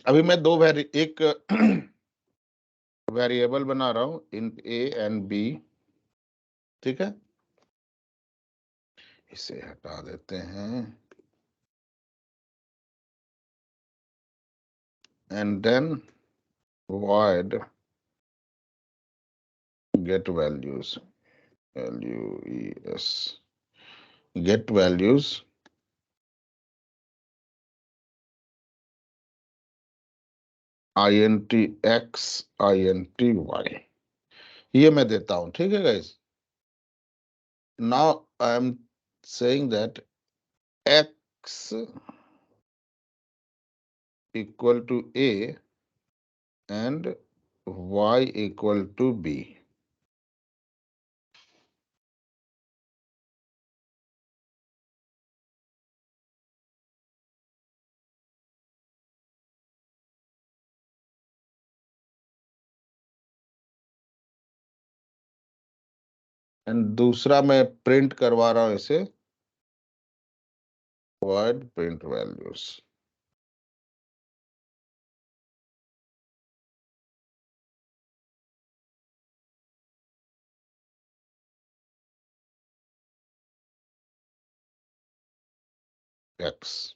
अभी मैं एक वेरिएबल बना रहा हूं, इंट ए एंड बी, ठीक है, इसे हटा देते हैं, and then void get values, values, get values int x int y, ये मैं देता हूं, ठीक है guys. Now I am saying that x equal to a and y equal to b. And दूसरा मैं प्रिंट करवा रहा हूं इसे, void print values. X.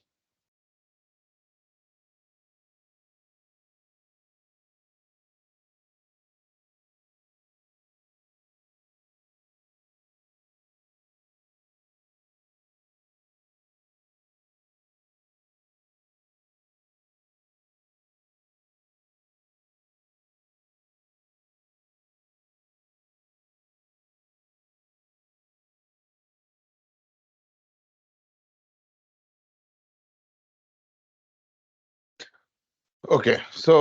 Okay, so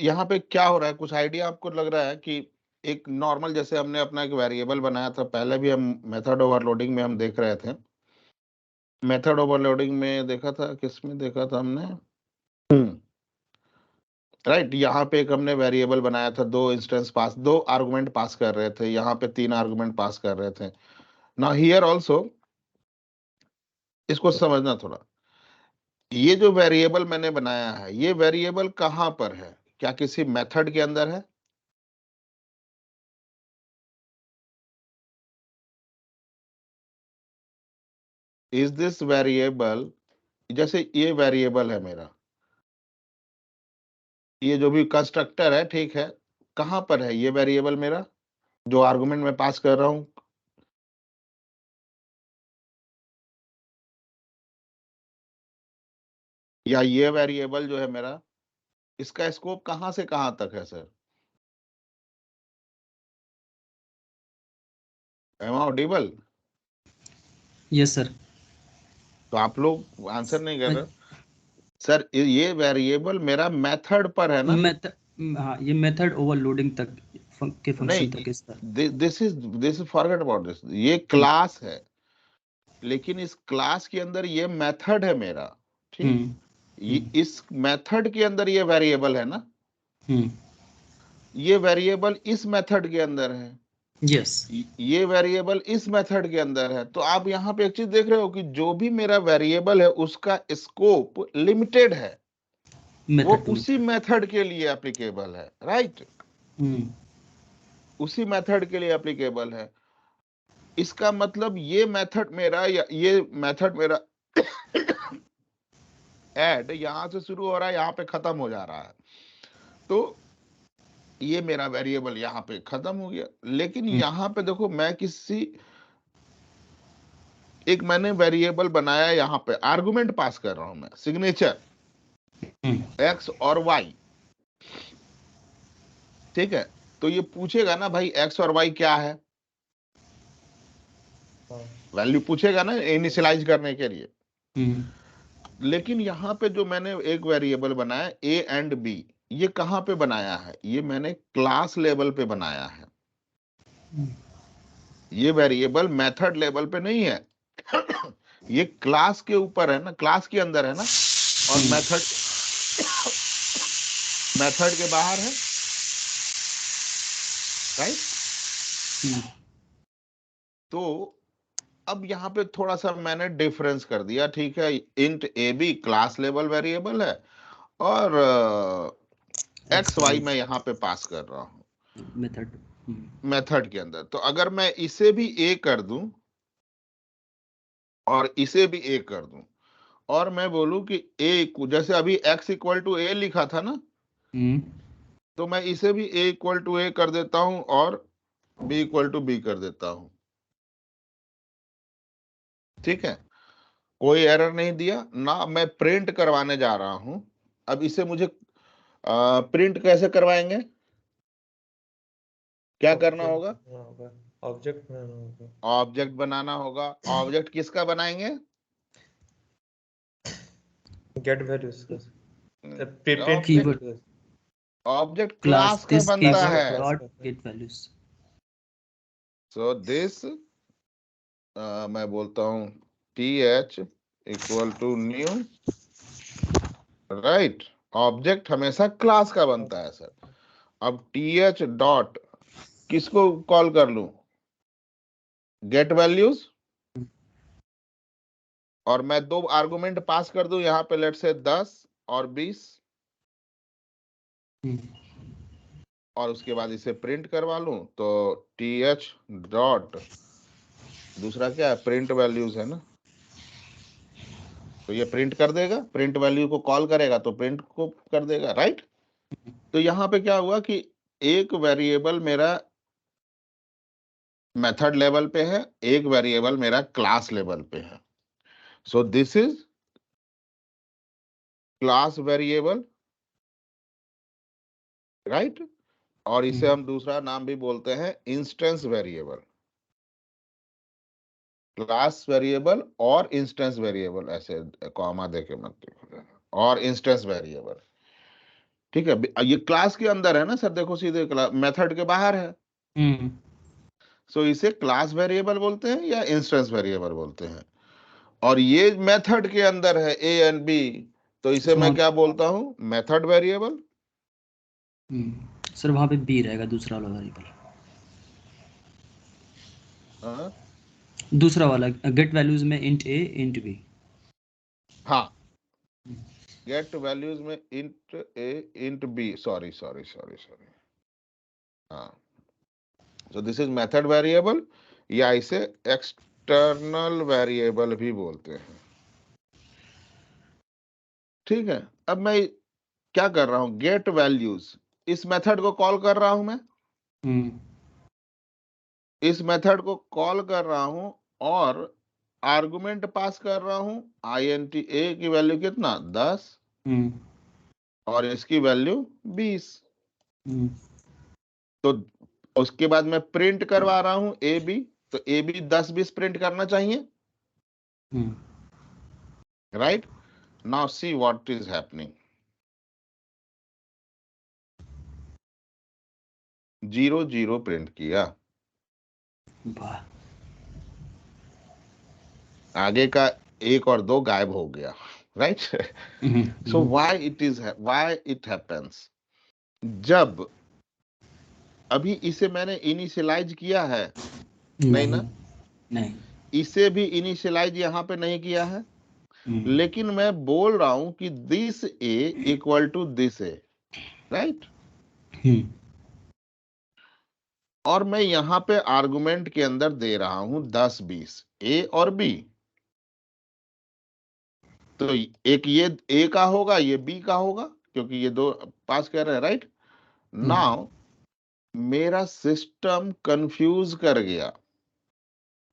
यहाँ पे क्या हो रहा है, कुछ आइडिया आपको लग रहा है कि एक नॉर्मल, जैसे हमने अपना एक वेरिएबल बनाया था पहले भी, हम मेथड ओवरलोडिंग में हम देख रहे थे, मेथड ओवरलोडिंग में देखा था, किसमें देखा था हमने, राइट, यहाँ पे एक हमने वेरिएबल बनाया था, दो आर्गुमेंट पास कर रहे थे, यहाँ पे 3 आर्गुमेंट पास कर रहे थे। नाउ हियर ऑल्सो, इसको समझना थोड़ा, ये जो वेरिएबल मैंने बनाया है, ये वेरिएबल कहां पर है, क्या किसी मेथड के अंदर है? इज दिस वेरिएबल, जैसे ये वेरिएबल है मेरा, ये जो भी कंस्ट्रक्टर है, ठीक है, कहां पर है ये वेरिएबल मेरा, जो आर्गुमेंट में पास कर रहा हूं? या ये वेरिएबल जो है मेरा, इसका स्कोप कहां से कहां तक है sir? Am I audible? Yes sir. तो आप लोग आंसर नहीं कर रहे सर। ये वेरिएबल मेरा मेथड पर है ना? हाँ, ये मेथड ओवरलोडिंग तक के फंक्शन तक है sir. This is forget about this, ये क्लास है, लेकिन इस क्लास के अंदर ये मेथड है मेरा, ठीक, इस मेथड के अंदर ये वेरिएबल है ना, ये वेरिएबल इस मेथड के अंदर है, यस, ये वेरिएबल इस मेथड के अंदर है। तो आप यहाँ पे एक चीज देख रहे हो कि जो भी मेरा वेरिएबल है उसका स्कोप लिमिटेड है, वो उसी मेथड के लिए एप्लीकेबल है, राइट, उसी मेथड के लिए एप्लीकेबल है। इसका मतलब ये मेथड मेरा, ये मेथड मेरा ऐड यहां से शुरू हो रहा है, यहां पे खत्म हो जा रहा है, तो ये मेरा वेरिएबल यहां पे खत्म हो गया। लेकिन यहां पे देखो, मैं एक मैंने वेरिएबल बनाया, यहां पे आर्गुमेंट पास कर रहा हूं मैं, सिग्नेचर एक्स और वाई, ठीक है, तो ये पूछेगा ना भाई एक्स और वाई क्या है, वैल्यू पूछेगा ना इनिशियलाइज करने के लिए। लेकिन यहां पे जो मैंने एक वेरिएबल बनाया ए एंड बी, ये कहां पे बनाया है, ये मैंने क्लास लेवल पे बनाया है, ये वेरिएबल मेथड लेवल पे नहीं है ये क्लास के ऊपर है ना, क्लास के अंदर है ना, और मेथड के बाहर है, राइट। तो अब यहाँ पे थोड़ा सा मैंने डिफरेंस कर दिया, ठीक है, int A B class level variable है, और एक्स वाई मैं यहाँ पे पास कर रहा हूँ मेथड के अंदर। तो अगर मैं इसे भी ए कर दूं और इसे भी ए कर दूं और मैं बोलूं कि ए, जैसे अभी x इक्वल टू ए लिखा था ना, तो मैं इसे भी a इक्वल टू ए कर देता हूं और b इक्वल टू बी कर देता हूं। ठीक है, कोई एरर नहीं दिया ना। मैं प्रिंट करवाने जा रहा हूं। अब इसे मुझे प्रिंट कैसे करवाएंगे, क्या करना होगा? ऑब्जेक्ट बनाना होगा। ऑब्जेक्ट बनाना होगा। ऑब्जेक्ट किसका बनाएंगे? गेट वैल्यूज का, print keyword object class class का दिस बनता कीवर्ड है। Dot get values. So this मैं बोलता हूं th equal to new, right. Object हमेशा क्लास का बनता है सर। अब th डॉट किसको कॉल कर लूं? Get values. और मैं दो आर्गुमेंट पास कर दूं यहां पे, लेट से 10 और 20, और उसके बाद इसे प्रिंट करवा लूं तो th डॉट दूसरा क्या है, प्रिंट वैल्यूज है ना, तो ये प्रिंट कर देगा, प्रिंट वैल्यू को कॉल करेगा तो प्रिंट को कर देगा, राइट। तो यहां पे क्या हुआ कि एक वेरिएबल मेरा मेथड लेवल पे है, एक वेरिएबल मेरा क्लास लेवल पे है। So this is class variable, right. और इसे हम दूसरा नाम भी बोलते हैं इंस्टेंस वेरिएबल। क्लास वेरिएबल और इंस्टेंस वेरिएबल, ऐसे कॉमा देके मत देखो, और इंस्टेंस वेरिएबल। ठीक है, ये क्लास के अंदर है ना सर, देखो सीधे मेथड के बाहर है। सो इसे क्लास वेरिएबल बोलते हैं या इंस्टेंस वेरिएबल बोलते हैं। और ये मेथड के अंदर है ए एंड बी, तो इसे मैं क्या बोलता हूं? Method variable. सर वहां पे बी रहेगा दूसरा वाला वेरिएबल, दूसरा वाला गेट वैल्यूज में इंट ए इंट बी। हाँ, गेट वैल्यूज में int A int B, sorry sorry sorry sorry, हाँ। So this is method variable, या इसे एक्सटर्नल वेरिएबल भी बोलते हैं। ठीक है, अब मैं क्या कर रहा हूं? गेट वैल्यूज, इस मेथड को कॉल कर रहा हूं मैं, इस मेथड को कॉल कर रहा हूं और आर्गुमेंट पास कर रहा हूं। int a की वैल्यू कितना? 10 और इसकी वैल्यू 20। तो उसके बाद मैं प्रिंट करवा रहा हूं ए बी, तो ए बी 10-20 प्रिंट करना चाहिए, right. Now see what is happening. 0-0 print किया, आगे का 1 और 2 गायब हो गया, right. So why it happens, जब अभी इसे मैंने इनिशियलाइज किया है, नहीं ना, नहीं, इसे भी इनिशियलाइज यहां पे नहीं किया है, लेकिन मैं बोल रहा हूं कि this A equal to this A, right. और मैं यहां पे आर्गुमेंट के अंदर दे रहा हूं 10-20 ए और बी। तो एक ये ए का होगा, ये बी का होगा, क्योंकि ये दो पास कर रहे हैं, राइट। नाउ मेरा सिस्टम कंफ्यूज कर गया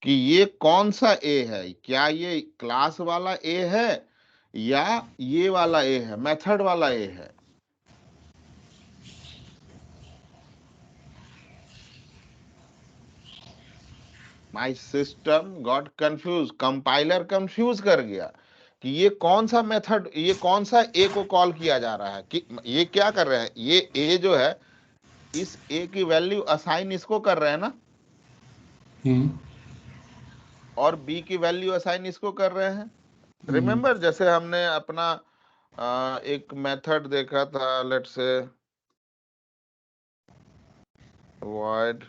कि ये कौन सा ए है, क्या ये क्लास वाला ए है या ये वाला ए है, मेथड वाला ए है। My system got confuse, compiler confuse कर गया कि ये कौन सा मेथड, ये कौन सा ए को कॉल किया जा रहा है, कि ये क्या कर रहे हैं, ये ए जो है इस ए की वैल्यू असाइन इसको कर रहे हैं ना, और बी की वैल्यू असाइन इसको कर रहे हैं। रिमेंबर जैसे हमने अपना एक मेथड देखा था, लेट्स से void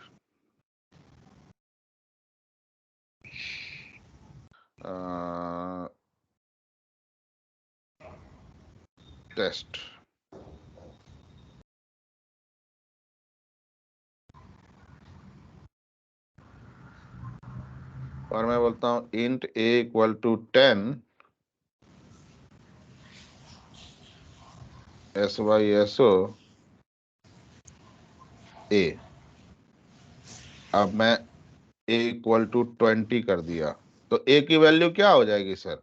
टेस्ट, और मैं बोलता हूं int a equal to 10 SYSO a। अब मैं a इक्वल टू 20 कर दिया तो a की वैल्यू क्या हो जाएगी सर?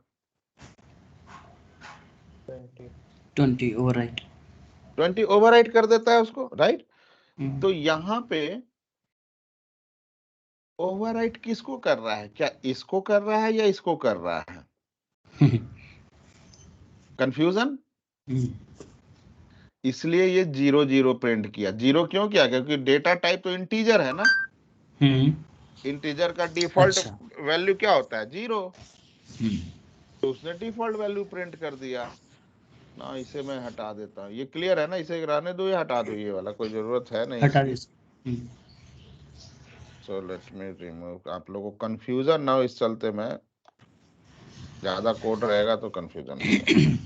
20 ओवरराइट। 20 ओवरराइट कर देता है उसको, राइट? तो यहाँ पे ओवरराइट किसको कर रहा है? क्या इसको कर रहा है या इसको कर रहा है? कंफ्यूजन? इसलिए ये 0 0 प्रिंट किया। 0 क्यों किया? क्योंकि डेटा टाइप तो इंटीजर है ना। इंटीजर का डिफॉल्ट वैल्यू क्या होता है? 0। तो उसने डिफॉल्ट वैल्यू प्रिंट कर दिया ना। इसे मैं हटा देता हूँ। ये क्लियर है ना? इसे रहने दो या हटा दो? ये वाला कोई जरूरत है नहीं हटा इसकी। So let me remove. आप लोगों को कंफ्यूजन ना हो इस चलते, मैं ज्यादा कोड रहेगा तो कंफ्यूजन होगा।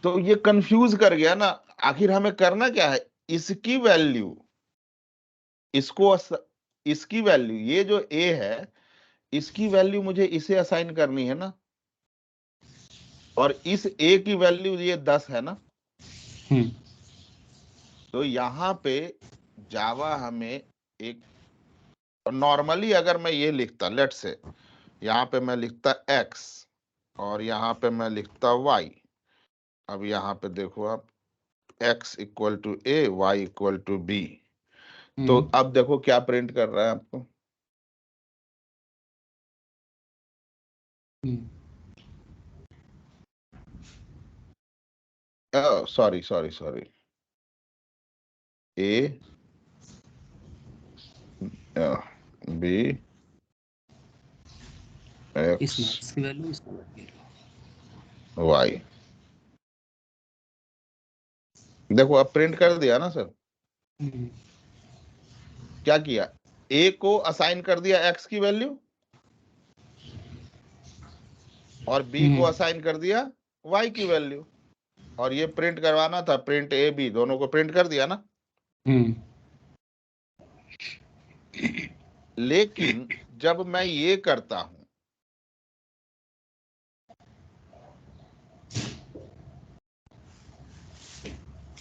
तो ये कंफ्यूज कर गया ना। आखिर हमें करना क्या है? इसकी वैल्यू, इसकी वैल्यू, ये जो a है इसकी वैल्यू मुझे इसे असाइन करनी है ना। और इस a की वैल्यू ये 10 है ना। तो यहाँ पे जावा हमें एक, नॉर्मली अगर मैं ये लिखता, लेट से यहाँ पे मैं लिखता x और यहाँ पे मैं लिखता y। अब यहाँ पे देखो आप, x equal to a, y equal to b। तो अब देखो क्या प्रिंट कर रहा है आपको। Sorry sorry sorry, a b x की वैल्यू y। देखो अब प्रिंट कर दिया ना सर। क्या किया? a को असाइन कर दिया x की वैल्यू और b को असाइन कर दिया y की वैल्यू। और ये प्रिंट करवाना था, प्रिंट a b दोनों को प्रिंट कर दिया ना। लेकिन जब मैं ये करता हूं,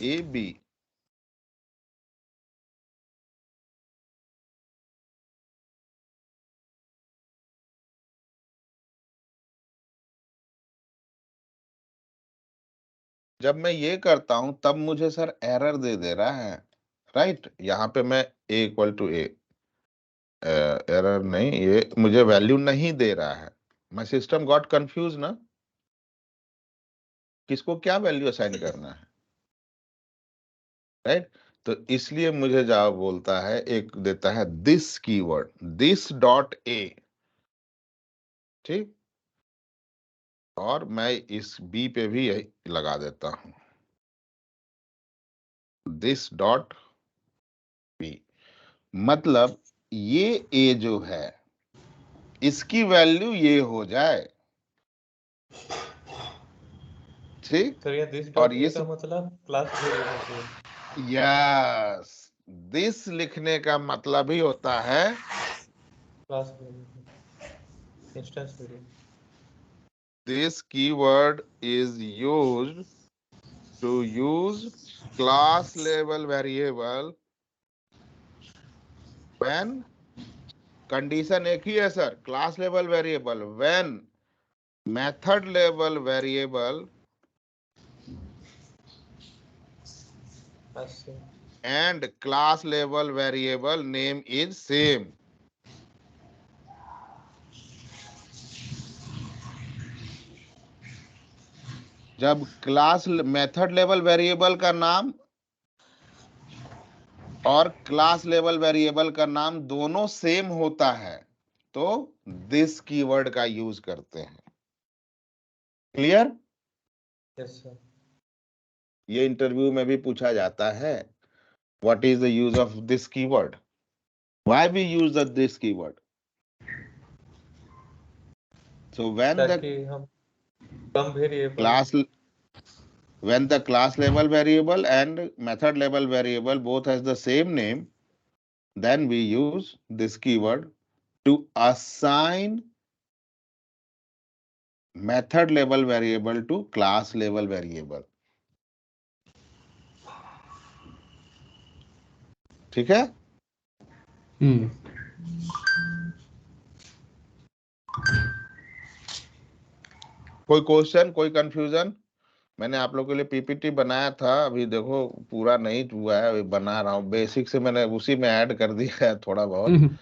ए बी, जब मैं ये करता हूं तब मुझे सर एरर दे रहा है, राइट? यहाँ पे मैं a equal to a, error नहीं, ये मुझे वैल्यू नहीं दे रहा है। माय सिस्टम गॉट कंफ्यूज ना, किसको क्या वैल्यू असाइन करना है, राइट? तो इसलिए मुझे जावा बोलता है, एक देता है this keyword, this dot a, ठीक? और मैं इस b पे भी यही लगा देता हूं, दिस डॉट b। मतलब ये a जो है इसकी वैल्यू ये हो जाए, ठीक? सर ये दिस और डॉट ये ए का मतलब क्लास वेरिएबल से। यस, दिस लिखने का मतलब ही होता है class variable, instance variable. this keyword is used to use class level variable when, condition एक ही है sir, class level variable, when method level variable and class level variable name is same। जब class method level variable का नाम और class level variable का नाम दोनों same होता है तो दिस कीवर्ड का यूज करते हैं। क्लियर? Yes sir. ये इंटरव्यू में भी पूछा जाता है, what is the use of this keyword, why we use the this keyword. So when the ताकि हम कम variable class, when the class level variable and method level variable both has the same name, then we use this keyword to assign method level variable to class level variable. ठीक है? कोई question, कोई confusion? मैंने आप लोगों के लिए PPT बनाया था, अभी देखो पूरा नहीं हुआ है, अभी बना रहा हूँ। बेसिक से मैंने उसी में ऐड कर दिया है थोड़ा बहुत।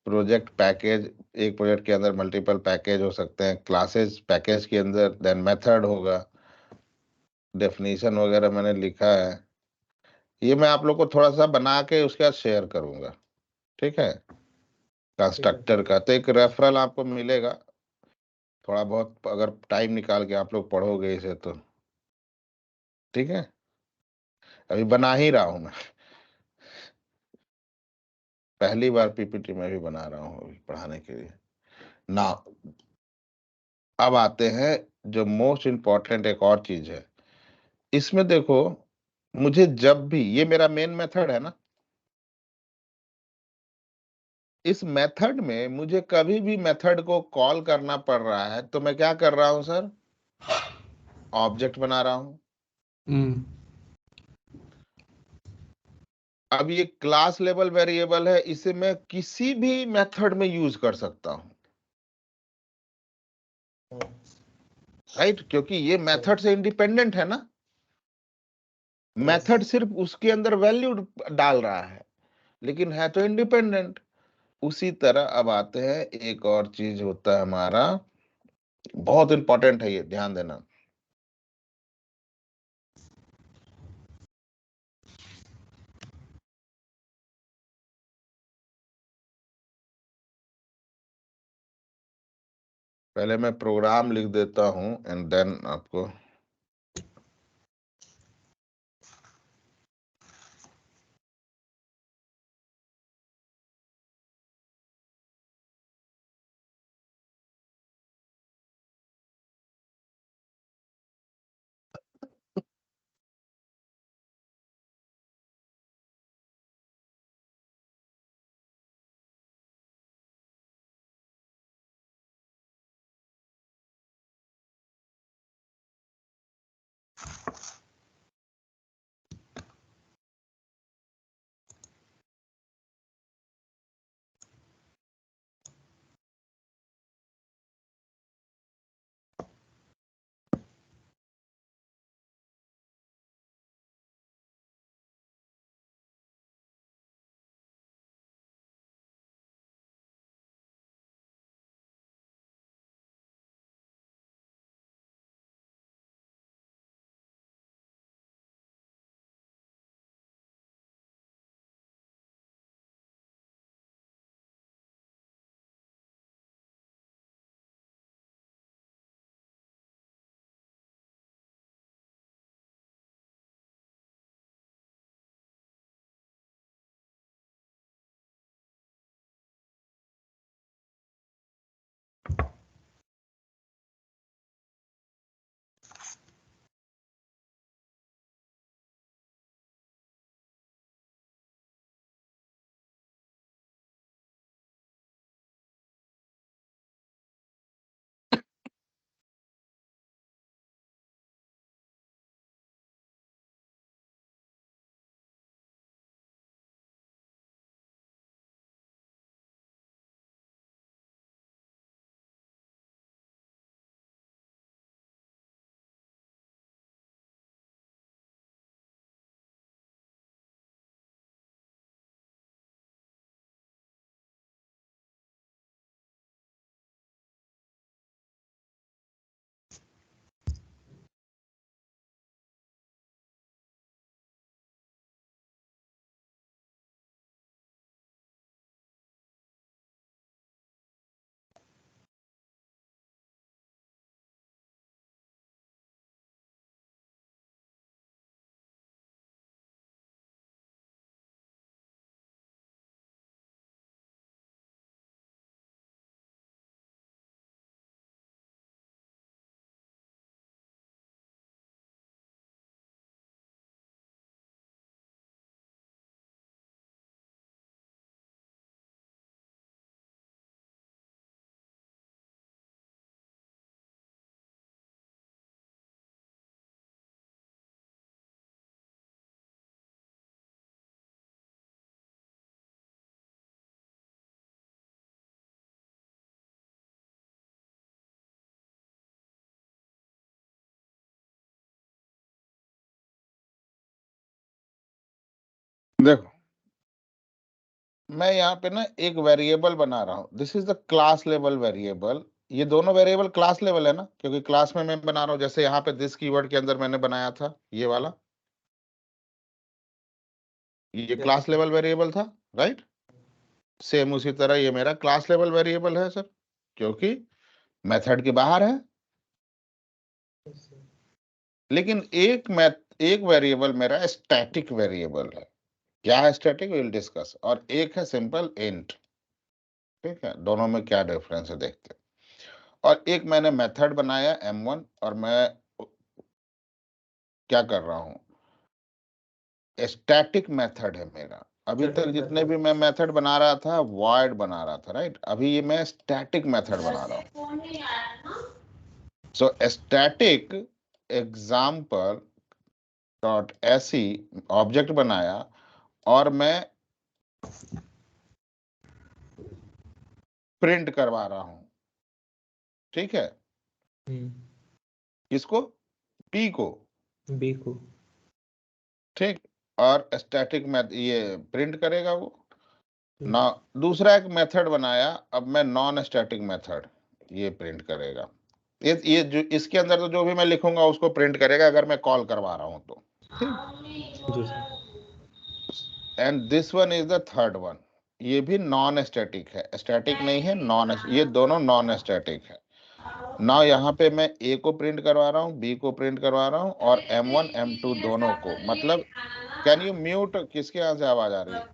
प्रोजेक्ट पैकेज, एक प्रोजेक्ट के अंदर मल्टीपल पैकेज हो सकते हैं, क्लासेस पैकेज के अंदर, देन मेथड होगा, डेफिनेशन वगैरह मैंने लिखा है। ये मैं आप लोग को थोड़ा सा बना के उसके बाद शेयर करूंगा, ठीक है? कंस्ट्रक्टर का तो एक रेफरल आपको मिलेगा, थोड़ा बहुत अगर टाइम निकाल के आप लोग पढ़ोगे इसे तो, ठीक है? अभी बना ही रहा हूं मैं, पहली बार पीपीटी में भी बना रहा हूँ अभी पढ़ाने के लिए ना। अब आते हैं जो मोस्ट इम्पोर्टेंट एक और चीज है इसमें। देखो, मुझे जब भी, ये मेरा मेन मेथड है ना, इस मेथड में मुझे कभी भी मेथड को कॉल करना पड़ रहा है तो मैं क्या कर रहा हूं सर? ऑब्जेक्ट बना रहा हूं। अब ये क्लास लेवल वेरिएबल है, इसे मैं किसी भी मेथड में यूज कर सकता हूं, राइट? क्योंकि ये मेथड से इंडिपेंडेंट है ना, मेथड सिर्फ उसके अंदर वैल्यू डाल रहा है, लेकिन है तो इंडिपेंडेंट। उसी तरह अब आते हैं, एक और चीज होता है हमारा, बहुत इंपॉर्टेंट है, ये ध्यान देना। पहले मैं प्रोग्राम लिख देता हूं एंड देन आपको देखो मैं यहाँ पे ना एक वेरिएबल बना रहा हूँ, this is the class level variable. ये दोनों वेरिएबल क्लास लेवल है ना, क्योंकि क्लास में मैं बना रहा हूँ। जैसे यहाँ पे दिस कीवर्ड के अंदर मैंने बनाया था ये वाला, ये क्लास लेवल वेरिएबल था, राइट। सेम उसी तरह ये मेरा क्लास लेवल वेरिएबल है सर, क्योंकि मेथड के बाहर है। लेकिन एक वेरिएबल मेरा स्टैटिक वेरिएबल है। क्या है स्टैटिक, विल डिस्कस। और एक है सिंपल इंट, ठीक है। दोनों में क्या डिफरेंस है देखते हैं। और एक मैंने मेथड बनाया m1, और मैं क्या कर रहा हूं, स्टैटिक मेथड है मेरा। अभी तक जितने भी मैं मेथड बना रहा था वॉइड बना रहा था, राइट। अभी ये मैं स्टैटिक मेथड बना रहा हूं। सो स्टैटिक एग्जाम्पल डॉट ऐसी ऑब्जेक्ट बनाया, और मैं प्रिंट करवा रहा हूं, ठीक है। किसको, पी को, बी को, ठीक। और स्टैटिक में ये प्रिंट करेगा वो ना। दूसरा एक मेथड बनाया, अब मैं नॉन स्टैटिक मेथड, ये प्रिंट करेगा। ये जो इसके अंदर तो जो भी मैं लिखूंगा उसको प्रिंट करेगा, अगर मैं कॉल करवा रहा हूं तो, ठीक। And this one is the third one, ये भी नॉन स्टैटिक है, स्टैटिक नहीं है, नॉन, ये दोनों नॉन स्टैटिक है ना। यहाँ पे मैं ए को प्रिंट करवा रहा हूँ, बी को प्रिंट करवा रहा हूँ, और m1 m2 दोनों को। मतलब कैन यू म्यूट, किसके यहाँ से आवाज आ रही है।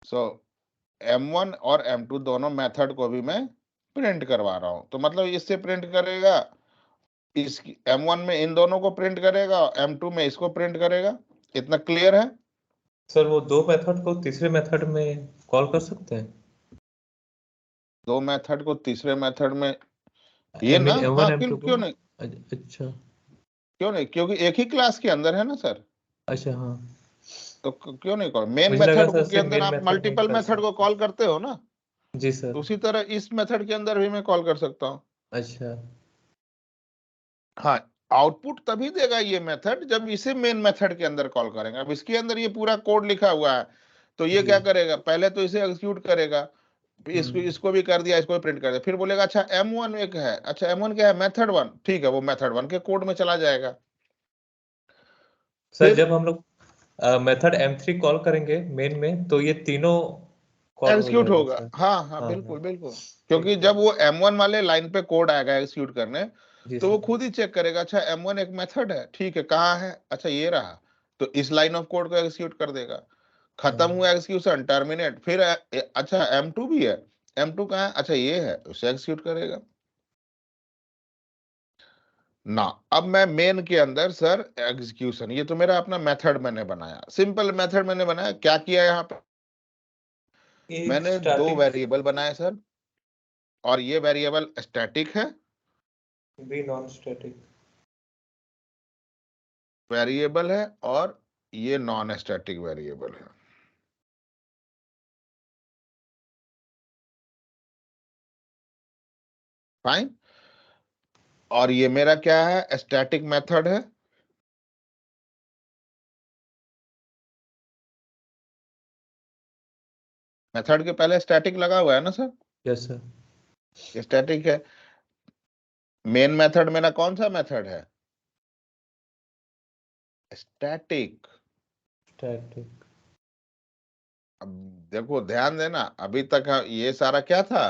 सो m1 और m2 दोनों मेथड को भी मैं प्रिंट करवा रहा हूं। तो मतलब इससे प्रिंट करेगा, इस m1 में इन दोनों को प्रिंट करेगा, m2 में इसको प्रिंट करेगा। इतना क्लियर है सर? वो दो मेथड को तीसरे मेथड में कॉल कर सकते हैं? दो मेथड को तीसरे मेथड में, ये ना, M1 हाँ, M2 क्यों को? नहीं, अच्छा क्यों नहीं, क्योंकि एक ही क्लास के अंदर है ना सर। अच्छा, हाँ। तो क्यों नहीं कॉल, मेन मुझे लगा मेथड सर के सिर्फ अंदर मेन आप मेथड में मल्टीपल कर मेथड को सकते। कॉल करते हो ना, जी सर। तो उसी तरह इस मेथड के अंदर भी मैं कॉल कर सकता हूँ। अच्छा। हाँ, आउटपुट तभी देगा ये मेथड जब इसे मेन मेथड के अंदर कॉल करेंगे। अब इसके अंदर ये पूरा कोड लिखा हुआ है, तो ये जी। क्या करेगा, पहले तो इसे एग्जीक्यूट करेगा, इसको भी कर दिया, इसको भी प्रिंट कर दिया, फिर बोलेगा अच्छा m1 एक है, अच्छा m1 क्या है, मेथड 1, ठीक है, वो मेथड 1 के कोड में चला जाएगा। सर फिर जब हम लोग मेथड M3 कॉल करेंगे मेन में, तो ये तीनों कॉल हो एग्जीक्यूट जाएगा होगा, सर? हाँ हाँ, हाँ हाँ, बिल्कुल बिल्कुल। क्योंकि ठीक है। जब वो m1 वाले लाइन पे कोड आएगा एग्जीक्यूट करने, जी तो वो सर। खुद ही चेक करेगा, अच्छा m1 एक मेथड है, ठीक है, कहाँ है, अच्छा ये रहा, तो इस लाइन ऑफ कोड को एग्जीक्यूट कर देगा। खत्म हुआ एग्जीक्यूशन, टर्मिनेट। फिर अच्छा m2 भी है, m2 कहाँ है, अच्छा ये है, उसे एग्जीक्यूट करेगा ना। अब मैं मेन के अंदर सर एग्जीक्यूशन, ये तो मेरा अपना मेथड मैंने बनाया, सिंपल मेथड मैंने बनाया। क्या किया यहाँ पे, एक मैंने दो स्टैटिक, वेरिएबल बनाए सर, और ये वेरिएबल स्टैटिक है, बी नॉन स्टैटिक। वेरिएबल है, और ये नॉन स्टैटिक वेरिएबल है। फाइन। और ये मेरा क्या है, स्टैटिक मेथड है। मेथड के पहले स्टैटिक लगा हुआ है ना सर, यस सर। स्टैटिक है। मेन मेथड मेरा कौन सा मेथड है, स्टैटिक। स्टैटिक। अब देखो ध्यान देना, अभी तक ये सारा क्या था,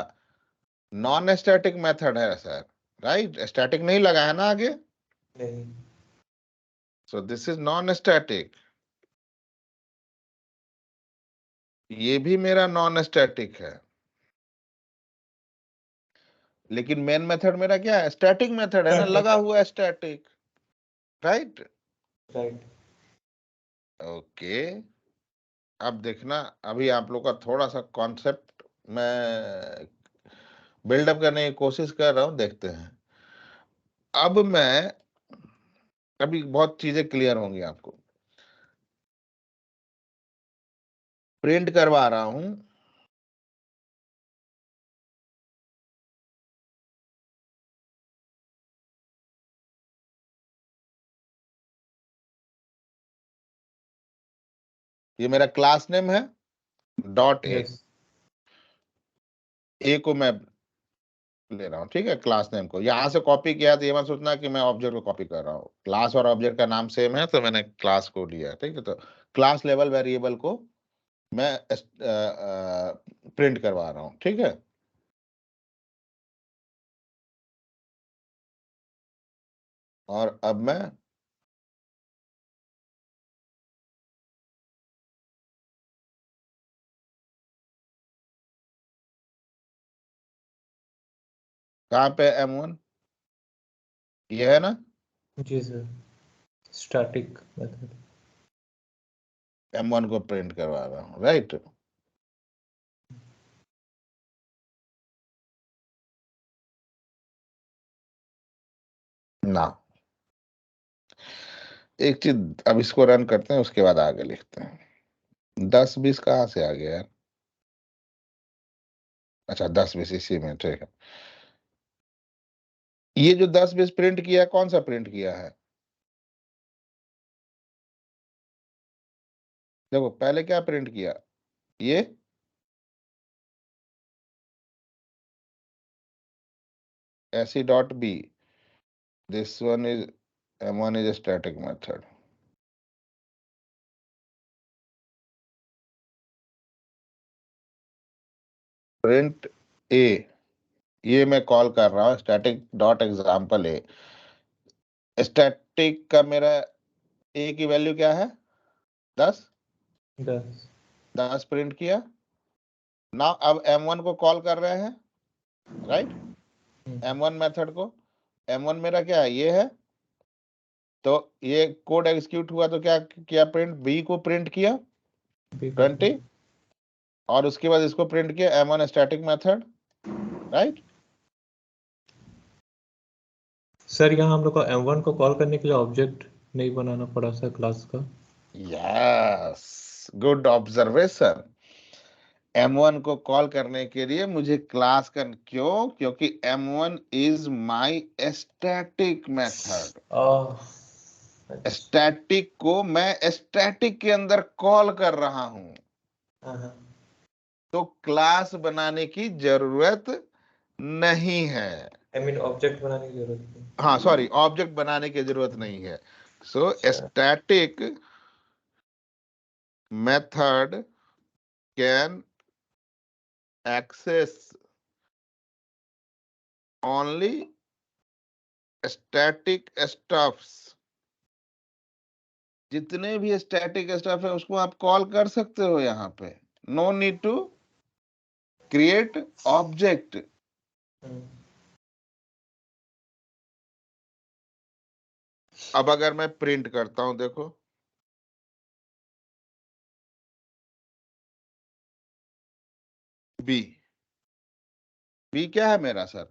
नॉन स्टैटिक मेथड है सर, राइट। स्टैटिक नहीं लगा है ना आगे, नहीं। सो दिस इज नॉन स्टैटिक। ये भी मेरा नॉन स्टैटिक है। लेकिन मेन मेथड मेरा क्या है, स्टैटिक मेथड है ना, लगा हुआ है स्टैटिक, राइट। राइट। ओके, अब देखना, अभी आप लोग का थोड़ा सा कॉन्सेप्ट मैं बिल्डअप करने की कोशिश कर रहा हूं, देखते हैं। अब मैं, अभी बहुत चीजें क्लियर होंगी आपको, प्रिंट करवा रहा हूं ये मेरा क्लास नेम है डॉट ए, यस ए को मैं ले रहा हूँ, ठीक है, क्लास नेम को यहां से कॉपी किया तो ये मत सोचना कि मैं ऑब्जेक्ट को कॉपी कर रहा हूँ, क्लास और ऑब्जेक्ट का नाम सेम है तो मैंने क्लास को लिया, ठीक है। तो क्लास लेवल वेरिएबल को मैं प्रिंट करवा रहा हूँ, ठीक है। और अब मैं कहाँ पे M1 ये है ना, जी सर, स्टैटिक मेथड। M1 को प्रिंट करवा रहा हूँ, राइट। ना एक चीज, अब इसको रन करते हैं उसके बाद आगे लिखते हैं। 10-20 कहाँ से आ गया यार, अच्छा 10-20 इसी में, ठीक है। ये जो 10-20 प्रिंट किया है, कौन सा प्रिंट किया है, देखो पहले क्या प्रिंट किया, ये ऐसी dot B, this one is M1 is static method, print A, ये मैं कॉल कर रहा हूँ static dot example A. Static का मेरा ए की वैल्यू क्या है 10, 10 प्रिंट किया ना। अब M1 को कॉल कर रहे हैं, राइट, M1 मेथड को। M1 मेरा क्या है, ये है, तो ये कोड एग्जीक्यूट हुआ तो क्या किया, प्रिंट बी को प्रिंट किया 20, और उसके बाद इसको प्रिंट किया M1 static method, right. Sir यहाँ हम लोग को M1 को कॉल करने के लिए ऑब्जेक्ट नहीं बनाना पड़ा सर क्लास का। Yes, good observation. M1 को कॉल करने के लिए मुझे क्लास का, क्यों, क्योंकि M1 is my static method. Static को मैं स्टैटिक के अंदर कॉल कर रहा हूं, तो क्लास बनाने की जरूरत नहीं है। आई मीन ऑब्जेक्ट बनाने की जरूरत नहीं। हाँ सॉरी, ऑब्जेक्ट बनाने की जरूरत नहीं है। So static method can access only static stuffs, जितने भी स्टैटिक स्टफ है उसको आप कॉल कर सकते हो यहाँ पे, no need to create object. अब अगर मैं प्रिंट करता हूं, देखो बी, बी क्या है मेरा सर,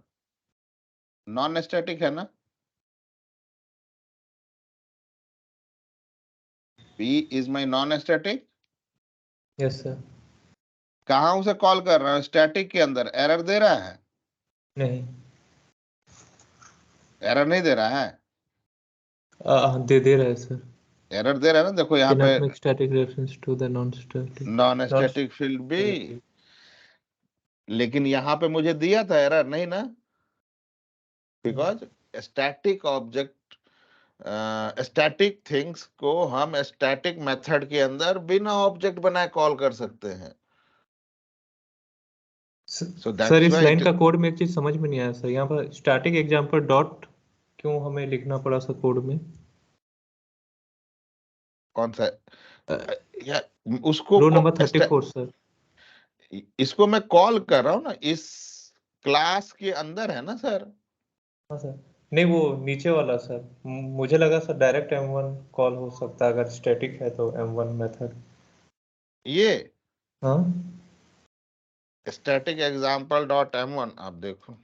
नॉन स्टैटिक है ना, B is my non static. Yes sir. कहाँ उसे कॉल कर रहा हूँ, स्टैटिक के अंदर। एरर दे रहा है, नहीं एरर नहीं दे रहा है, दे रहा है सर। एरर दे रहा है ना, देखो यहाँ पे Cannot make static reference to the non-static non static field B, लेकिन यहाँ पे मुझे दिया था एरर नहीं ना, because static object, static things को हम स्टैटिक मेथड के अंदर बिना ऑब्जेक्ट बनाए कॉल कर सकते हैं। So सर that's इस why लाइन का कोड में एक चीज समझ में नहीं आया सर, यहाँ पर स्टैटिक एग्जांपल डॉट क्यों हमें लिखना पड़ा सर कोड में? कौन सा या उसको रो नंबर 34 सर। इसको मैं कॉल कर रहा हूँ ना, इस क्लास के अंदर है ना सर। हाँ सर, नहीं वो नीचे वाला सर, मुझे लगा सर डायरेक्ट M1 कॉल हो सकता है अगर स्टैटिक है तो M1 मेथड। ये हाँ स्टैटिक एग्जाम्पल डॉट M1, आप देखो,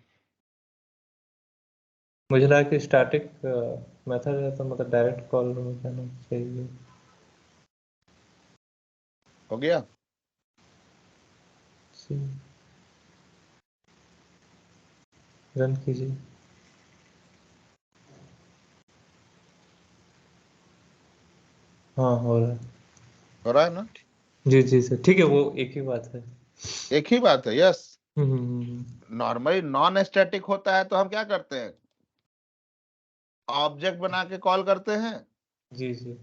मुझे लगा कि स्टैटिक मेथड है तो मतलब डायरेक्ट कॉल हो जाना चाहिए। हो गया। रन कीजिए। हाँ हो रहा है। हो रहा है ना, जी सर, ठीक है, वो एक ही बात है। एक ही बात है, यस। हम्म। नॉर्मली नॉन स्टैटिक होता है तो हम क्या करते हैं, ऑब्जेक्ट बना के कॉल करते हैं। जी जी।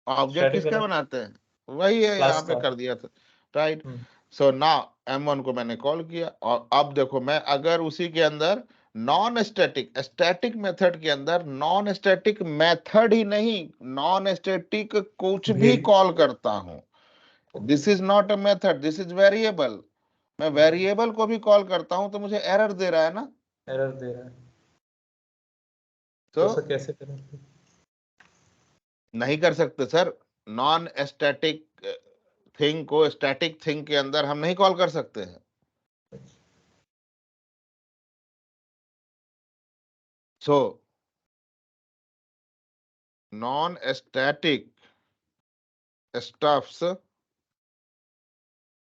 ऑब्जेक्ट स्टैटिक किसका बना बनाते हैं, वही है, यहाँ क्लास पे का। कर दिया था, राइट। हम्म। सो नाउ M1 को मैंने कॉल किया, और अब देखो मैं अगर उसी के अंदर नॉन स्टैटिक, स्टैटिक मेथड के अंदर नॉन स्टैटिक मेथड ही नहीं, नॉन स्टैटिक कुछ भी वेरी कॉल करता हूं, this is not a method, this is variable. मैं वेरिएबल को भी कॉल करता हूं तो मुझे एरर दे रहा है ना। एरर दे रहा है, तो तो सर कैसे करें? नहीं कर सकते सर, नॉन स्टैटिक थिंग को स्टैटिक थिंग के अंदर हम नहीं कॉल कर सकते हैं। So non static stuffs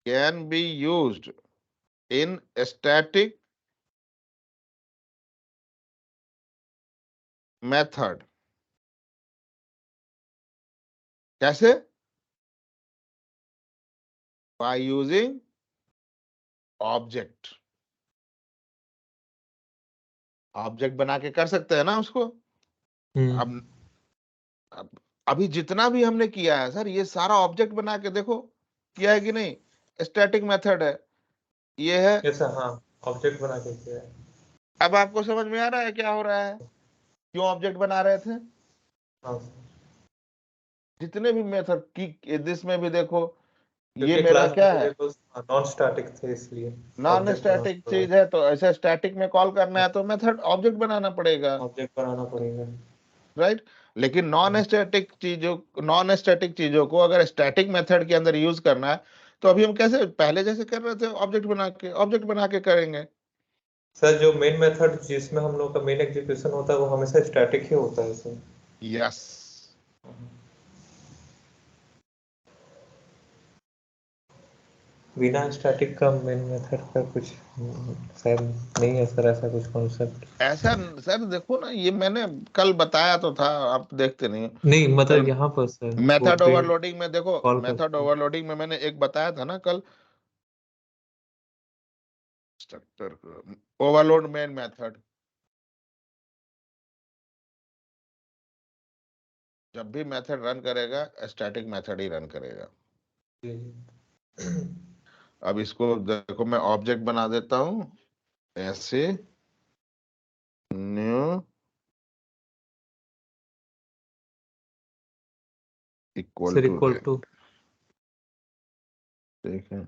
can be used in static method। कैसे, by using ऑब्जेक्ट, ऑब्जेक्ट बना के कर सकते हैं ना उसको। अब अब अभी जितना भी हमने किया है सर, ये सारा ऑब्जेक्ट बना के देखो, किया है कि नहीं, स्टैटिक मेथड है ये है। कैसा? हाँ, ऑब्जेक्ट बना के किया है। अब आपको समझ में आ रहा है क्या हो रहा है, क्यों ऑब्जेक्ट बना रहे थे। हाँ, जितने भी मेथड की दिस में भी देखो, ये क्योंकि मेरा क्लास क्या है, वेरिएबल्स नॉन स्टैटिक थे, इसलिए नॉन ऑब्जेक्ट बनाना स्टैटिक पड़ा। चीज है, तो ऐसे स्टैटिक में कॉल करना है तो मेथड ऑब्जेक्ट बनाना पड़ेगा, ऑब्जेक्ट बनाना पड़ेगा। राइट। लेकिन नॉन स्टैटिक चीजों को अगर स्टैटिक मेथड के अंदर यूज करना है, तो अभी हम कैसे पहले जैसे कर रहे थे, ऑब्जेक्ट बना के करेंगे। सर, जो मेन मेथड जिसमें हम लोग का मेन एग्जीक्यूशन होता है वो हमेशा स्टैटिक ही होता है सर। यस, बिना स्टैटिक का मेन मेथड का कुछ शायद नहीं है सर, ऐसा कुछ कॉन्सेप्ट। ऐसा सर देखो ना, ये मैंने कल बताया तो था, आप देखते नहीं हो। नहीं, कल मतलब यहाँ पर सर वो मेथड प्रिंट ओवरलोडिंग में देखो, कॉल मेथड करते हैं। ओवरलोडिंग में मैंने एक बताया था ना कल, स्ट्रक्चर ओवरलोड मेन मेथड, जब भी मेथड रन करेगा स्टैटिक मेथड ही रन करेगा। जी, जी। अब इसको देखो मैं ऑब्जेक्ट बना देता हूं, ऐसे new equal sir to equal है, टू ठीक है।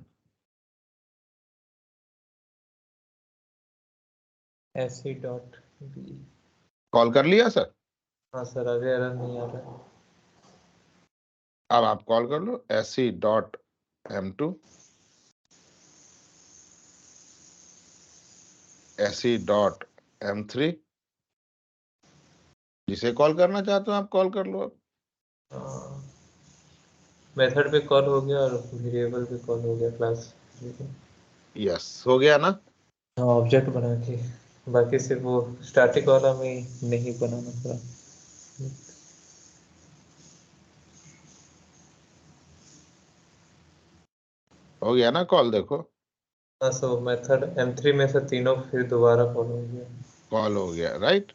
AC dot B. कॉल कर लिया सर। हाँ सर, अभी एरर नहीं आ रहा है। अब आप कॉल कर लो SE.M2, SE.M3, जिसे कॉल करना चाहते हो आप कॉल कर लो अब। मेथड पे कॉल हो गया और वेरिएबल पे कॉल हो गया, क्लास। यस, हो गया ना। हाँ, ऑब्जेक्ट बना के, बाकी सिर्फ वो स्टैटिक वाला में ही नहीं बनाना पड़ा। हो गया ना कॉल, देखो हाँ, सो मेथड M3 में से तीनों फिर दोबारा कॉल हो गया। कॉल हो गया, राइट।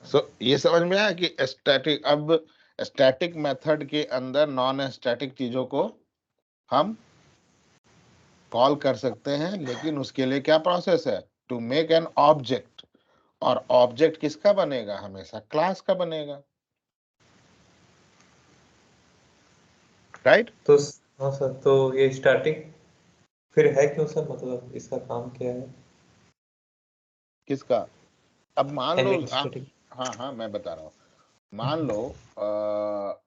सो ये समझ में आया कि स्टैटिक, अब स्टैटिक मेथड के अंदर नॉन स्टैटिक चीजों को हम कॉल कर सकते हैं, लेकिन उसके लिए क्या प्रोसेस है, टू मेक एन ऑब्जेक्ट। और ऑब्जेक्ट किसका बनेगा, हमेशा क्लास का बनेगा, राइट। तो हाँ सर, तो ये स्टैटिक फिर है क्यों सर, मतलब इसका काम क्या है? किसका, अब मान लो एनी आप, स्टैटिक। हाँ हाँ मैं बता रहा हूँ, मान लो अ,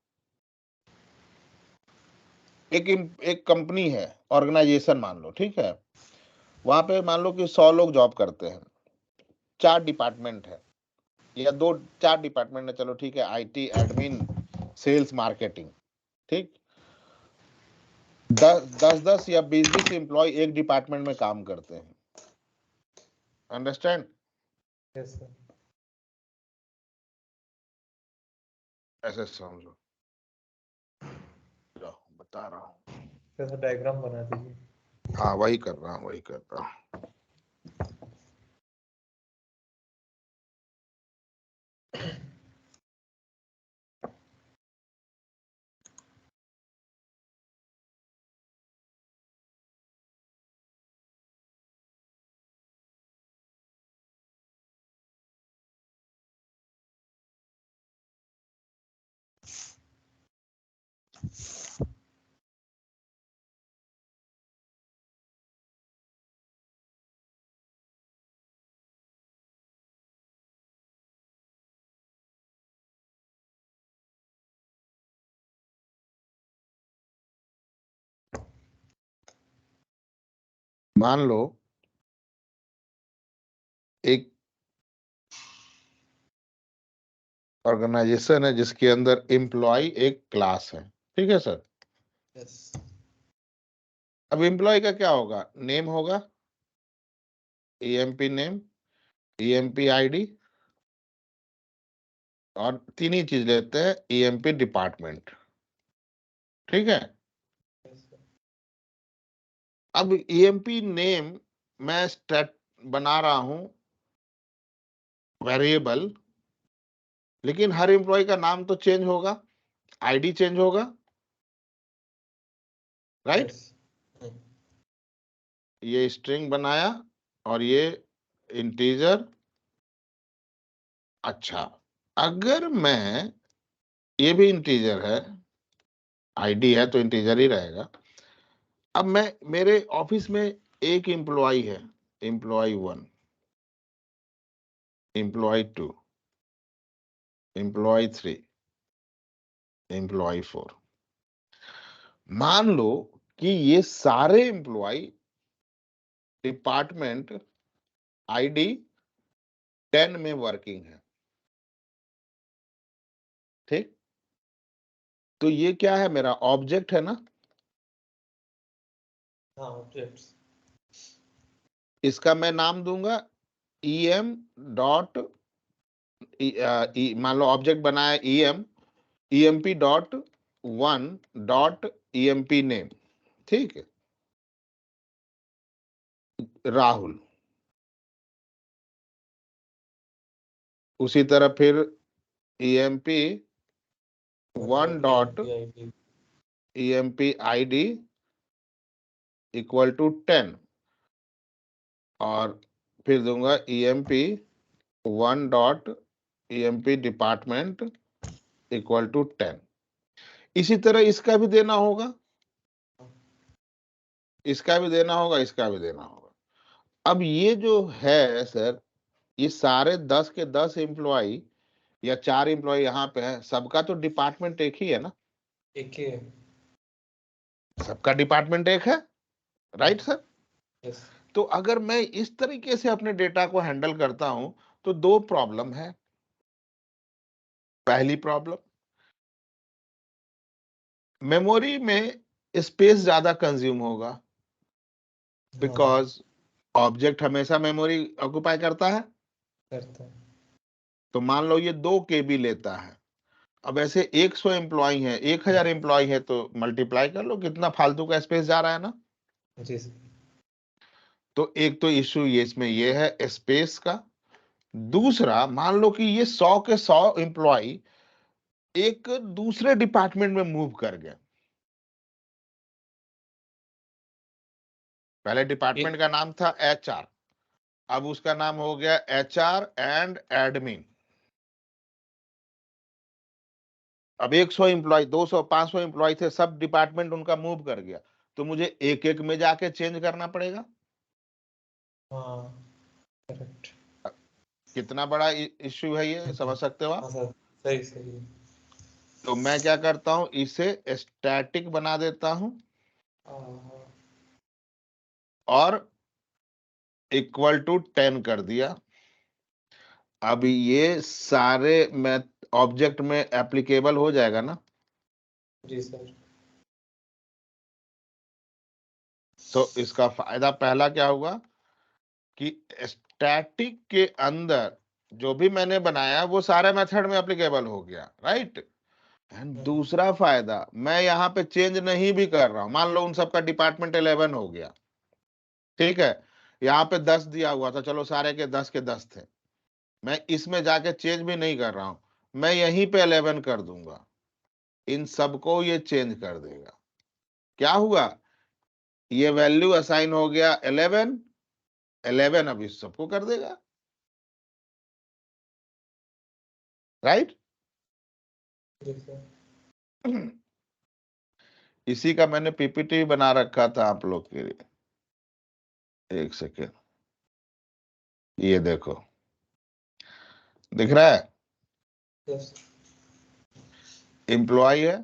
एक कंपनी है, ऑर्गेनाइजेशन मान लो, ठीक है। वहां पे मान लो कि 100 लोग जॉब करते हैं, 4 डिपार्टमेंट है, या 4 डिपार्टमेंट है, चलो ठीक है, IT, एडमिन, सेल्स, मार्केटिंग, ठीक। 10 या 20 एम्प्लॉय एक डिपार्टमेंट में काम करते हैं, अंडरस्टैंड। Yes sir. ऐसे समझो, जाओ बता रहा हूँ। जैसा डायग्राम बना दीजिए। हाँ वही कर रहा हूँ, वही कर रहा हूँ। मान लो एक ऑर्गेनाइजेशन है जिसके अंदर एम्प्लॉय एक क्लास है, ठीक है सर। यस। अब एम्प्लॉय का क्या होगा, नेम होगा, ईएमपी नेम, ईएमपी आईडी, और तीन ही चीज लेते हैं, ईएमपी डिपार्टमेंट, ठीक है। अब ईएमपी नेम मैं स्टेट बना रहा हूं वेरिएबल, लेकिन हर एम्प्लॉय का नाम तो चेंज होगा, आईडी चेंज होगा, राइट। ये स्ट्रिंग बनाया और ये इंटीजर। अच्छा, अगर मैं, ये भी इंटीजर है, आईडी है तो इंटीजर ही रहेगा। अब मैं, मेरे ऑफिस में एक एम्प्लॉय है, एम्प्लॉय 1, एम्प्लॉय 2, एम्प्लॉय 3, एम्प्लॉय 4। मान लो कि ये सारे एम्प्लॉय डिपार्टमेंट आईडी 10 में वर्किंग है, ठीक। तो ये क्या है, मेरा ऑब्जेक्ट है ना। हाँ, ऑब्जेक्ट्स। इसका मैं नाम दूंगा em डॉट, मान लो ऑब्जेक्ट बनाया emp dot 1 dot emp name, ठीक है, राहुल। उसी तरह फिर emp 1 dot emp id equal to 10, और फिर दूंगा emp 1 dot emp department equal to 10। इसी तरह इसका भी देना होगा, इसका भी देना होगा, इसका भी देना होगा। अब ये जो है सर, ये सारे 10 के 10 एम्प्लॉय या 4 एम्प्लॉय यहाँ पे है, सबका तो डिपार्टमेंट एक ही है ना, एक ही है। सबका डिपार्टमेंट एक है, राइट सर। यस। तो अगर मैं इस तरीके से अपने डेटा को हैंडल करता हूं तो दो प्रॉब्लम है। पहली प्रॉब्लम, मेमोरी में स्पेस ज्यादा कंज्यूम होगा, बिकॉज ऑब्जेक्ट हमेशा मेमोरी ऑक्युपाई करता है। करता है। तो मान लो ये 2 KB लेता है। अब ऐसे 100 एम्प्लॉय है, 1000 एम्प्लॉय है, तो मल्टीप्लाई कर लो कितना फालतू का स्पेस जा रहा है ना। जी सर। तो एक तो इश्यू ये इसमें ये है स्पेस का। दूसरा, मान लो कि ये 100 के 100 एम्प्लॉय एक दूसरे डिपार्टमेंट में मूव कर गए। पहले डिपार्टमेंट का नाम था HR, अब उसका नाम हो गया HR एंड एडमिन। अब 100 एम्प्लॉय, 200, 500 एम्प्लॉय थे, सब डिपार्टमेंट उनका मूव कर गया, तो मुझे एक एक में जाके चेंज करना पड़ेगा। हाँ, करेक्ट। कितना बड़ा इश्यू है ये, समझ सकते हो हाँ आप। सर, सही सही। तो मैं क्या करता हूं, इसे स्टैटिक बना देता हूं और इक्वल टू 10 कर दिया। अब ये सारे मैं ऑब्जेक्ट में एप्लीकेबल हो जाएगा ना। जी सर। तो इसका फायदा पहला क्या हुआ कि स्टैटिक के अंदर जो भी मैंने बनाया वो सारे मेथड में एप्लीकेबल हो गया, राइट। एंड दूसरा फायदा, मैं यहाँ पे चेंज नहीं भी कर रहा हूं, मान लो उन सबका डिपार्टमेंट 11 हो गया, ठीक है, यहाँ पे 10 दिया हुआ था, चलो सारे के 10 थे, मैं इसमें जाके चेंज भी नहीं कर रहा हूं, मैं यहीं पे 11 कर दूंगा, इन सबको ये चेंज कर देगा। क्या हुआ, ये वैल्यू असाइन हो गया 11, 11 अब इस सबको कर देगा, राइट। इसी का मैंने पीपीटी बना रखा था आप लोग के लिए, एक सेकेंड, ये देखो, दिख रहा है, एम्प्लॉय है,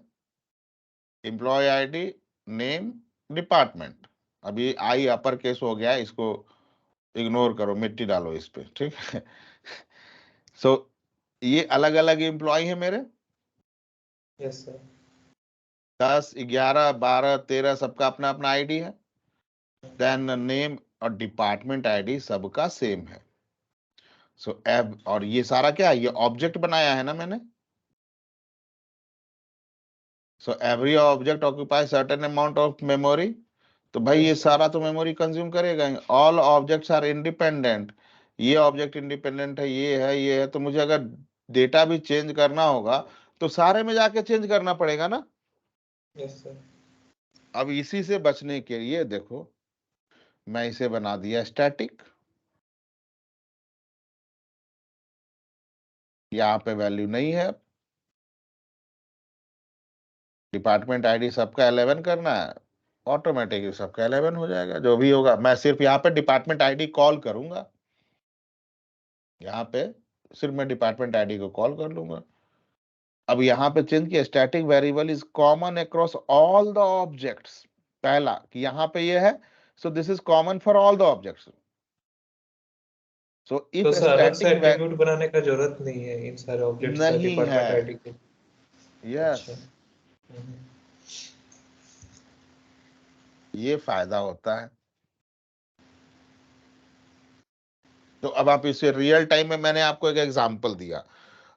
एम्प्लॉय आईडी, नेम, डिपार्टमेंट, अभी आई अपर केस हो गया, इसको इग्नोर करो, मिट्टी डालो इस पे, ठीक है। सो ये अलग अलग एम्प्लॉय है मेरे, यस सर, 10, 11, 12, 13 सबका अपना अपना आईडी है, देन नेम और डिपार्टमेंट आईडी सबका सेम है। सो एब, और ये सारा क्या है, ये ऑब्जेक्ट बनाया है ना मैंने, so every object occupy certain amount of memory, तो भाई ये सारा तो मेमोरी कंज्यूम करेगा। ऑल ऑब्जेक्ट्स आर इंडिपेंडेंट, ये ऑब्जेक्ट इंडिपेंडेंट है, ये है, तो मुझे अगर डेटा भी चेंज करना होगा तो सारे में जाके चेंज करना पड़ेगा ना। यस सर, अब इसी से बचने के लिए देखो, मैं इसे बना दिया स्टैटिक, यहाँ पे वैल्यू नहीं है, डिपार्टमेंट आईडी सबका 11 करना है, ऑटोमेटिकली सबका 11 हो जाएगा, जो भी होगा मैं सिर्फ यहाँ पे डिपार्टमेंट आईडी कॉल करूंगा, यहाँ पे सिर्फ मैं डिपार्टमेंट आईडी को कॉल कर लूंगा। अब यहाँ पे चेंज किया, static variable is common across all the objects, पहला कि यहाँ पे ये है, so this is common for all the objects. So तो इफ सर अलग से स्टैटिक एट्रीब्यूट बनाने का जरूरत नहीं है इन सारे ऑब्जेक्ट्स का नहीं है, डिपार्टमेंट आईडी के। यस, अच्छा, हम्म, ये फायदा होता है। तो अब आप इसे रियल टाइम में, मैंने आपको एक एग्जांपल दिया,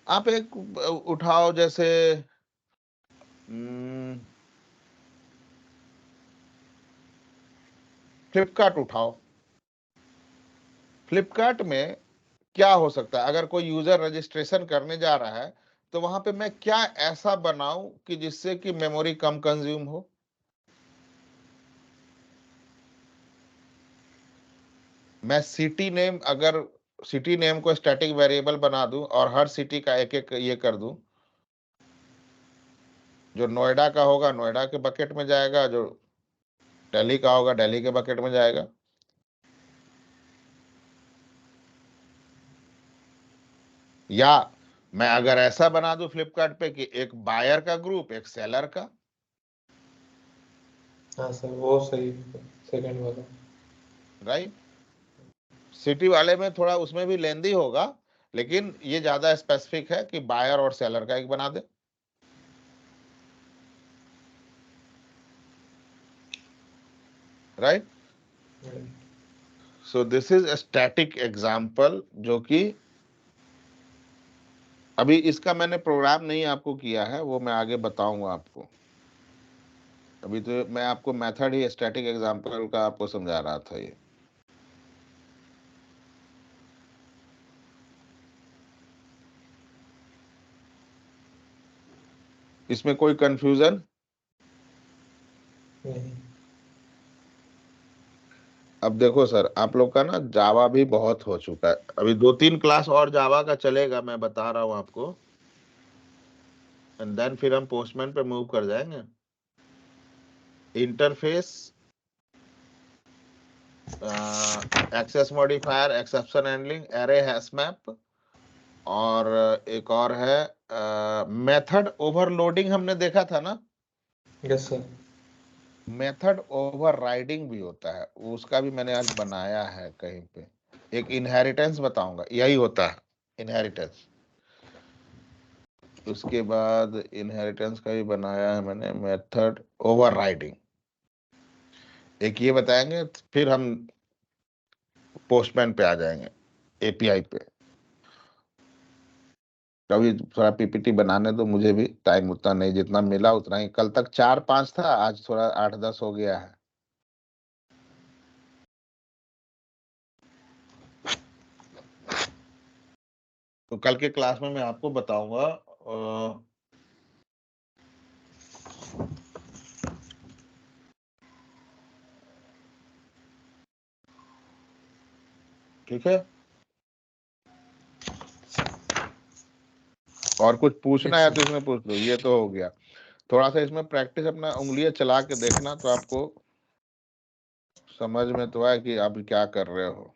आप एक उठाओ, जैसे फ्लिपकार्ट उठाओ, फ्लिपकार्ट में क्या हो सकता है, अगर कोई यूजर रजिस्ट्रेशन करने जा रहा है तो वहां पे मैं क्या ऐसा बनाऊं कि जिससे कि मेमोरी कम कंज्यूम हो। मैं सिटी नेम, अगर सिटी नेम को स्टैटिक वेरिएबल बना दूं और हर सिटी का एक एक ये कर दूं, जो नोएडा का होगा नोएडा के बकेट में जाएगा, जो दिल्ली का होगा दिल्ली के बकेट में जाएगा, या मैं अगर ऐसा बना दूं फ्लिपकार्ट पे कि एक बायर का ग्रुप, एक सेलर का, हाँ सर वो सही, सेकंड वाला। राइट। सिटी वाले में थोड़ा उसमें भी लेंदी होगा, लेकिन ये ज्यादा स्पेसिफिक है कि बायर और सेलर का एक बना दे, right. So this is static example, जो कि अभी इसका मैंने प्रोग्राम नहीं आपको किया है, वो मैं आगे बताऊंगा आपको, अभी तो मैं आपको मेथड ही स्टैटिक एग्जांपल का आपको समझा रहा था। ये इसमें कोई कंफ्यूजन? नहीं, अब देखो सर, आप लोग का ना जावा भी बहुत हो चुका है, अभी 2-3 क्लास और जावा का चलेगा, मैं बता रहा हूं आपको, एंड देन फिर हम पोस्टमैन पे मूव कर जाएंगे। Interface, access modifier, exception handling, array hash map, और एक और है मेथड ओवरलोडिंग, हमने देखा था ना। यस सर, मेथड ओवरराइडिंग भी होता है, उसका भी मैंने आज बनाया है कहीं पे। एक इनहेरिटेंस बताऊंगा, यही होता है इनहेरिटेंस। उसके बाद इनहेरिटेंस का भी बनाया है मैंने, मेथड ओवरराइडिंग, एक ये बताएंगे, फिर हम पोस्टमैन पे आ जाएंगे, एपीआई पे। अभी थोड़ा पीपीटी बनाने दो, मुझे भी टाइम उतना नहीं, जितना मिला उतना ही। कल तक 4-5 था, आज थोड़ा 8-10 हो गया है। तो कल के क्लास में मैं आपको बताऊंगा ठीक है। और कुछ पूछना Yes, है sir. तो इसमें पूछ लो, ये तो हो गया। थोड़ा सा इसमें प्रैक्टिस, अपना उंगलियां चला के देखना, तो आपको समझ में तो आए कि आप क्या कर रहे हो।